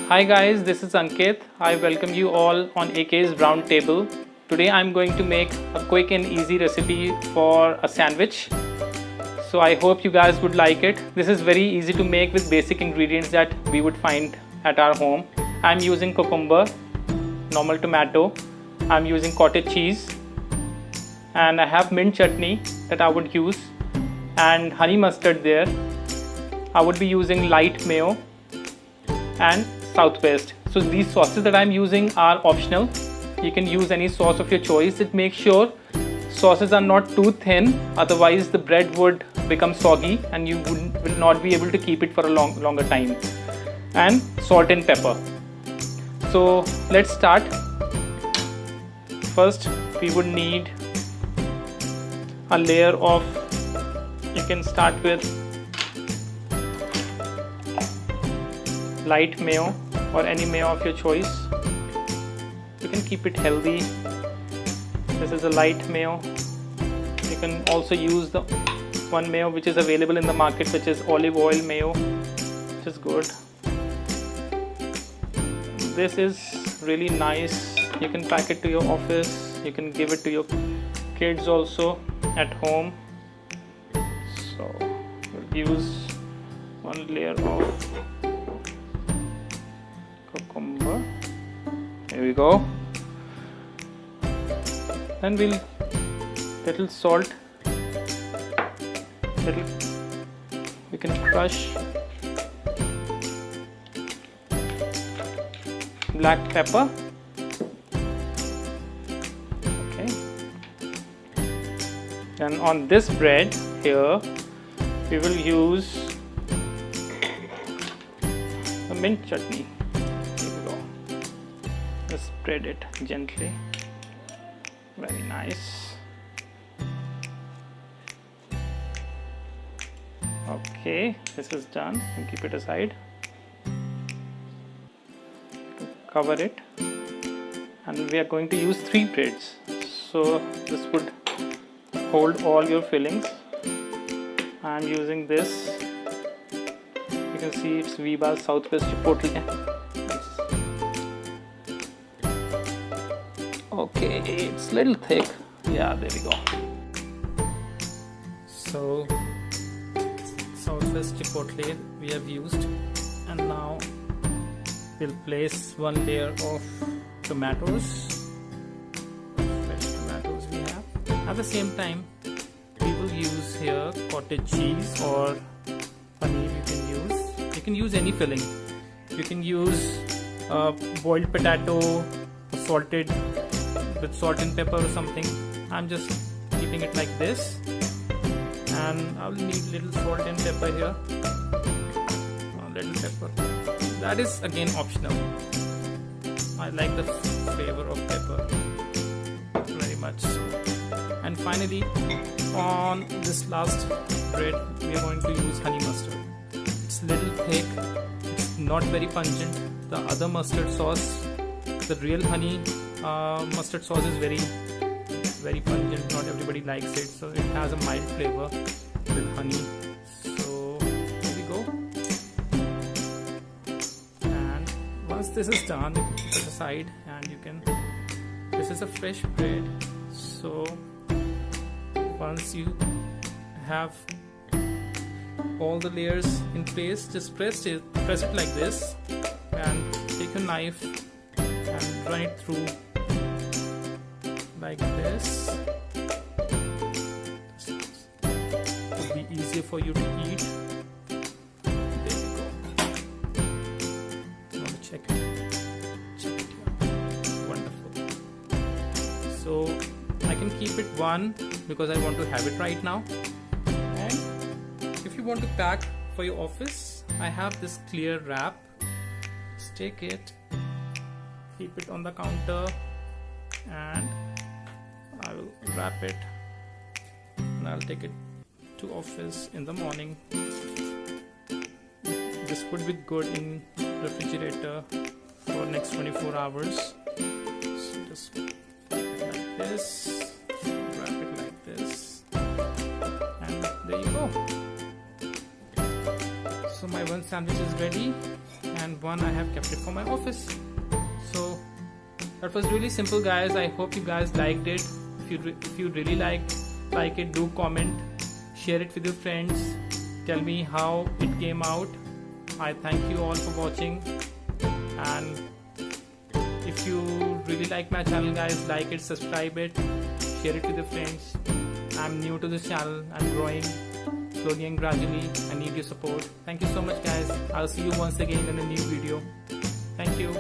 Hi guys, this is Ankit. I welcome you all on AKsBrownTable. Today I'm going to make a quick and easy recipe for a sandwich. So I hope you guys would like it. This is very easy to make with basic ingredients that we would find at our home. I'm using cucumber, normal tomato, I'm using cottage cheese, and I have mint chutney that I would use, and honey mustard there. I would be using light mayo and Southwest. So these sauces that I'm using are optional. You can use any sauce of your choice. It makes sure sauces are not too thin, otherwise the bread would become soggy and you will not be able to keep it for a longer time. And salt and pepper. So let's start. First we would need a layer of, you can start with light mayo or any mayo of your choice. You can keep it healthy. This is a light mayo. You can also use the one mayo which is available in the market, which is olive oil mayo, which is good. This is really nice. You can pack it to your office. You can give it to your kids also at home. So we'll use one layer of cucumber. Here we go. Then we'll little salt, we can crush black pepper. Okay. Then on this bread here we will use the mint chutney. Spread it gently. Very nice. Okay, this is done. You keep it aside. Cover it. And we are going to use 3 breads. So this would hold all your fillings. I am using this. You can see it's Viva Southwest Chipotle. Okay, it's a little thick. Yeah, there we go. So Southwest Chipotle we have used, and now we'll place one layer of tomatoes, fresh tomatoes we have. At the same time we will use here cottage cheese or paneer. You can use any filling. You can use boiled potato, salted with salt and pepper or something. I'm just keeping it like this, and I'll need little salt and pepper here. A little pepper. That is again optional. I like the flavor of pepper very much. And finally, on this last bread, we are going to use honey mustard. It's a little thick. It's not very pungent. The other mustard sauce, the real honey mustard sauce, is very pungent. Not everybody likes it, so it has a mild flavor with honey. So here we go. And once this is done, you can keep it aside, and you can, this is a fresh bread. So once you have all the layers in place, just press it like this, and take a knife and run it through like this. It will be easier for you to eat. There we go. You want to check it? Check it here. Wonderful. So I can keep it one because I want to have it right now. And if you want to pack for your office, I have this clear wrap. Just take it, keep it on the counter, and I will wrap it, and I'll take it to office in the morning. This would be good in refrigerator for next 24 hours. So just put it like this, wrap it like this, and there you go. So my one sandwich is ready, and one I have kept it for my office. So that was really simple, guys. I hope you guys liked it. If you really like it, do comment, share it with your friends, tell me how it came out. I thank you all for watching, and if you really like my channel, guys, like it, subscribe it, share it with your friends. I'm new to this channel, I'm growing slowly and gradually. I need your support. Thank you so much, guys. I'll see you once again in a new video. Thank you.